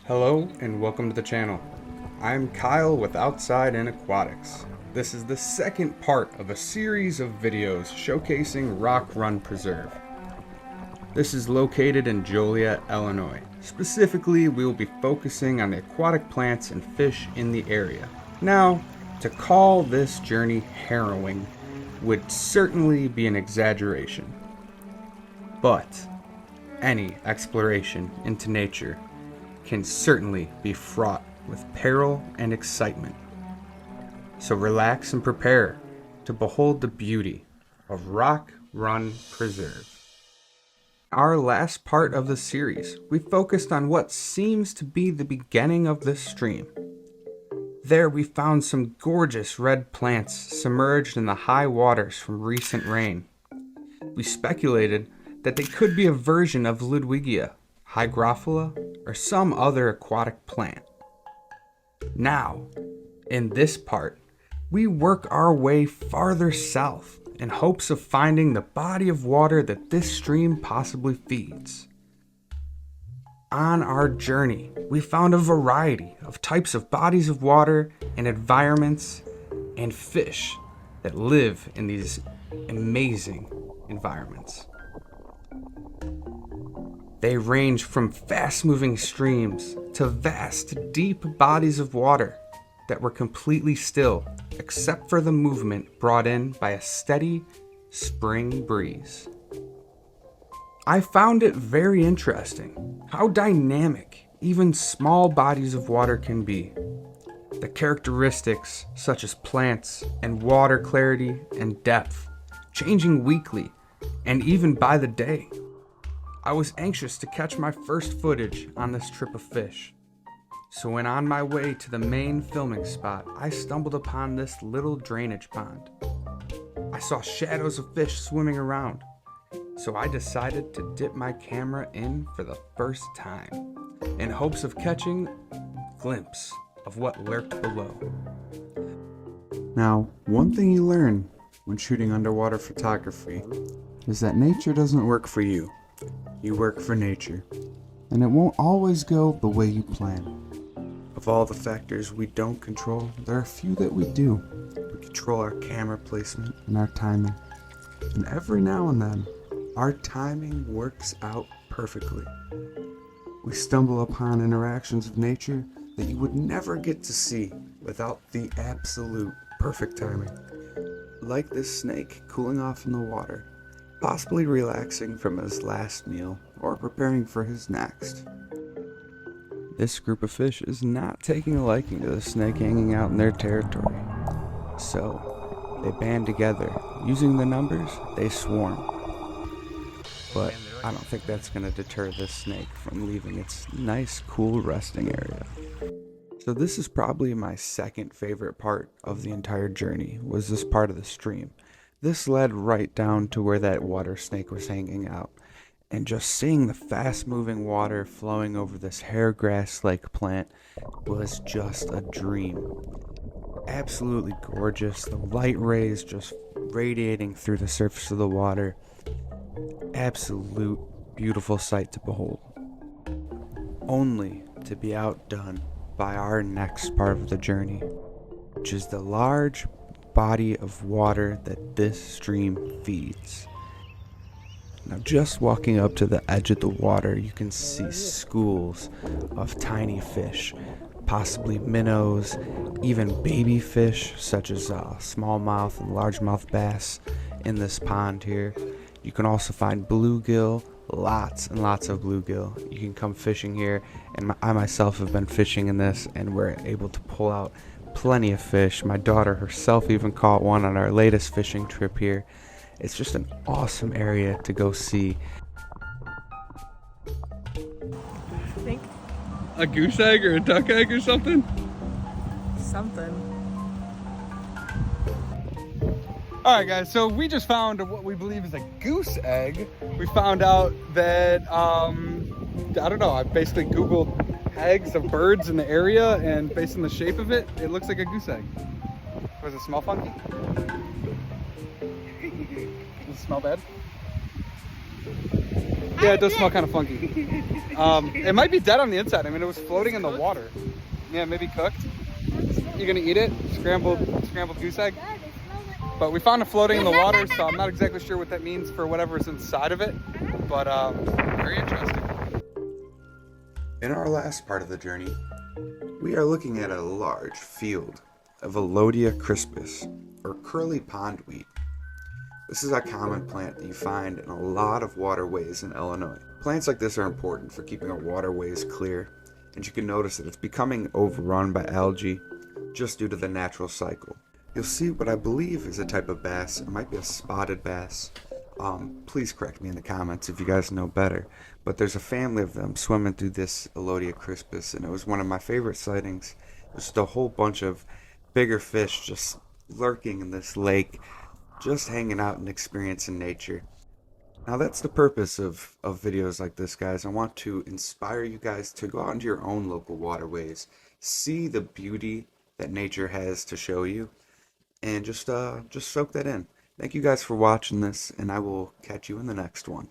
Hello and welcome to the channel. I'm Kyle with Outside and Aquatics. This is the second part of a series of videos showcasing Rock Run Preserve. This is located in Joliet, Illinois. Specifically, we will be focusing on the aquatic plants and fish in the area. Now, to call this journey harrowing would certainly be an exaggeration. But any exploration into nature can certainly be fraught with peril and excitement. So relax and prepare to behold the beauty of Rock Run Preserve. Our last part of the series, we focused on what seems to be the beginning of this stream. There we found some gorgeous red plants submerged in the high waters from recent rain. We speculated that they could be a version of Ludwigia, Hygrophila, or some other aquatic plant. Now, in this part, we work our way farther south in hopes of finding the body of water that this stream possibly feeds. On our journey, we found a variety of types of bodies of water and environments and fish that live in these amazing environments. They range from fast-moving streams to vast, deep bodies of water that were completely still, except for the movement brought in by a steady spring breeze. I found it very interesting how dynamic even small bodies of water can be. The characteristics such as plants and water clarity and depth, changing weekly and even by the day. I was anxious to catch my first footage on this trip of fish. So when on my way to the main filming spot, I stumbled upon this little drainage pond. I saw shadows of fish swimming around, so I decided to dip my camera in for the first time, in hopes of catching a glimpse of what lurked below. Now, one thing you learn when shooting underwater photography is that nature doesn't work for you. You work for nature, and it won't always go the way you plan. Of all the factors we don't control, there are a few that we do. We control our camera placement and our timing. And every now and then, our timing works out perfectly. We stumble upon interactions of nature that you would never get to see without the absolute perfect timing. Like this snake cooling off in the water, possibly relaxing from his last meal or preparing for his next. This group of fish is not taking a liking to the snake hanging out in their territory. So, they band together. Using the numbers, they swarm. But I don't think that's going to deter this snake from leaving its nice, cool resting area. So this is probably my second favorite part of the entire journey, was this part of the stream. This led right down to where that water snake was hanging out. And just seeing the fast-moving water flowing over this hairgrass-like plant was just a dream. Absolutely gorgeous. The light rays just radiating through the surface of the water. Absolute beautiful sight to behold. Only to be outdone by our next part of the journey, which is the large body of water that this stream feeds. Now, just walking up to the edge of the water, you can see schools of tiny fish, possibly minnows, even baby fish such as smallmouth and largemouth bass in this pond here. You can also find bluegill, lots and lots of bluegill. You can come fishing here, and I myself have been fishing in this, and we're able to pull out plenty of fish. My daughter herself even caught one on our latest fishing trip here. It's just an awesome area to go see. Think A goose egg or a duck egg or something? something. Alright guys, so we just found what we believe is a goose egg. We found out that, I don't know, I basically Googled eggs of birds in the area, and based on the shape of it, it looks like a goose egg. Does it smell funky? Does it smell bad? Yeah, it does smell kind of funky. It might be dead on the inside. I mean, it was floating in the water. Yeah, maybe cooked. You gonna eat it? Scrambled goose egg? But we found it floating in the water, so I'm not exactly sure what that means for whatever's inside of it. But very interesting. In our last part of the journey, we are looking at a large field of Alodia crispus, or curly pondweed. This is a common plant that you find in a lot of waterways in Illinois. Plants like this are important for keeping our waterways clear, and you can notice that it's becoming overrun by algae just due to the natural cycle. You'll see what I believe is a type of bass. It might be a spotted bass. Please correct me in the comments if you guys know better. But there's a family of them swimming through this Alodia crispus, and it was one of my favorite sightings. It was just a whole bunch of bigger fish just lurking in this lake, just hanging out and experiencing nature. Now that's the purpose of videos like this, guys. I want to inspire you guys to go out into your own local waterways, see the beauty that nature has to show you, and just soak that in. Thank you guys for watching this, and I will catch you in the next one.